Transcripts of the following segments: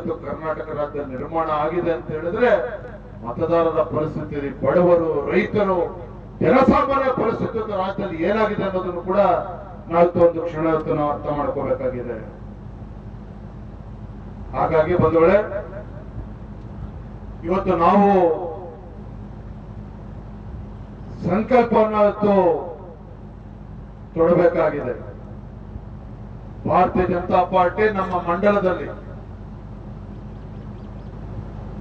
ಇವತ್ತು ಕರ್ನಾಟಕ ರಾಜ್ಯ ನಿರ್ಮಾಣ ಆಗಿದೆ ಅಂತ ಹೇಳಿದ್ರೆ ಮತದಾರರ ಪರಿಸ್ಥಿತಿ, ಬಡವರು, ರೈತರು, ಜನಸಾಮಾನ್ಯ ಪರಿಸ್ಥಿತಿ ರಾಜ್ಯದಲ್ಲಿ ಏನಾಗಿದೆ ಅನ್ನೋದನ್ನು ಕೂಡ ನಾವು ಒಂದು ಕ್ಷಣ ನಾವು ಅರ್ಥ ಮಾಡ್ಕೋಬೇಕಾಗಿದೆ. ಹಾಗಾಗಿ ಬಂಧುಗಳೇ, ಇವತ್ತು ನಾವು ಸಂಕಲ್ಪವನ್ನು ತೊಡಬೇಕಾಗಿದೆ. ಭಾರತೀಯ ಜನತಾ ಪಾರ್ಟಿ ನಮ್ಮ ಮಂಡಲದಲ್ಲಿ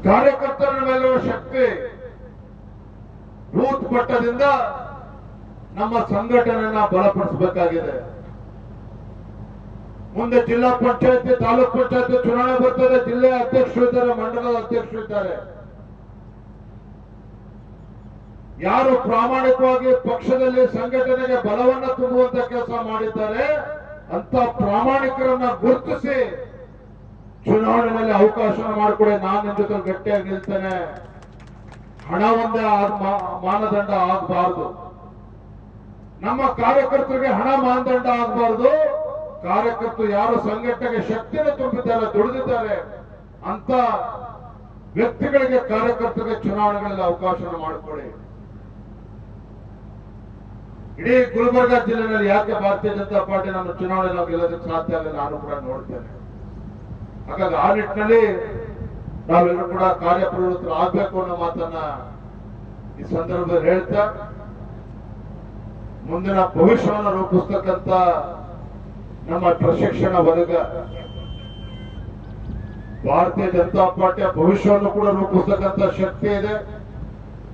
ಕಾರ್ಯಕರ್ತರ ಮೇಲಿರುವ ಶಕ್ತಿ ಬೂತ್ ಮಟ್ಟದಿಂದ ನಮ್ಮ ಸಂಘಟನೆಯನ್ನ ಬಲಪಡಿಸಬೇಕಾಗಿದೆ. ಮುಂದೆ ಜಿಲ್ಲಾ ಪಂಚಾಯತಿ, ತಾಲೂಕ್ ಪಂಚಾಯತಿ ಚುನಾವಣೆ ಬರ್ತದೆ. ಜಿಲ್ಲೆಯ ಅಧ್ಯಕ್ಷರು ಇದ್ದಾರೆ, ಮಂಡಲದ ಅಧ್ಯಕ್ಷರು ಇದ್ದಾರೆ. ಯಾರು ಪ್ರಾಮಾಣಿಕವಾಗಿ ಪಕ್ಷದಲ್ಲಿ ಸಂಘಟನೆಗೆ ಬಲವನ್ನ ತುಂಬುವಂತ ಕೆಲಸ ಮಾಡಿದ್ದಾರೆ ಅಂತ ಪ್ರಾಮಾಣಿಕರನ್ನ ಗುರುತಿಸಿ ಚುನಾವಣೆಯಲ್ಲಿ ಅವಕಾಶ ಮಾಡಿಕೊಡಿ. ನಾನು ನಿಮ್ ಜೊತೆ ಗಟ್ಟಿಯಾಗಿ ನಿಲ್ತೇನೆ. ಹಣ ಒಂದೇ ಮಾನದಂಡ ಆಗಬಾರದು. ನಮ್ಮ ಕಾರ್ಯಕರ್ತರಿಗೆ ಹಣ ಮಾನದಂಡ ಆಗಬಾರದು. ಕಾರ್ಯಕರ್ತರು ಯಾರು ಸಂಘಟನೆಗೆ ಶಕ್ತಿಯನ್ನು ತುಂಬಿದ್ದಾರೆ, ದುಡಿದಿದ್ದಾರೆ ಅಂತ ವ್ಯಕ್ತಿಗಳಿಗೆ, ಕಾರ್ಯಕರ್ತರಿಗೆ ಚುನಾವಣೆಗಳಲ್ಲಿ ಅವಕಾಶ ಮಾಡಿಕೊಡಿ. ಇಡೀ ಗುಲ್ಬರ್ಗ ಜಿಲ್ಲೆಯಲ್ಲಿ ಯಾಕೆ ಭಾರತೀಯ ಜನತಾ ಪಾರ್ಟಿ ನಮ್ಮ ಚುನಾವಣೆ ನಾವು ಗೆಲ್ಲೋದಕ್ಕೆ ಸಾಧ್ಯ ಆಗಲ್ಲ, ನಾನು ಕೂಡ ನೋಡ್ತೇನೆ. ಹಾಗಾಗಿ ಆ ನಿಟ್ಟಿನಲ್ಲಿ ನಾವೆಲ್ಲರೂ ಕೂಡ ಕಾರ್ಯಪ್ರವೃತ್ತರು ಆಗ್ಬೇಕು ಅನ್ನೋ ಮಾತನ್ನ ಈ ಸಂದರ್ಭದಲ್ಲಿ ಹೇಳ್ತಾ, ಮುಂದಿನ ಭವಿಷ್ಯವನ್ನು ರೂಪಿಸ್ತಕ್ಕಂಥ ನಮ್ಮ ಪ್ರಶಿಕ್ಷಣ ವರ್ಗ ಭಾರತೀಯ ಜನತಾ ಪಾರ್ಟಿಯ ಭವಿಷ್ಯವನ್ನು ಕೂಡ ರೂಪಿಸ್ತಕ್ಕಂಥ ಶಕ್ತಿ ಇದೆ.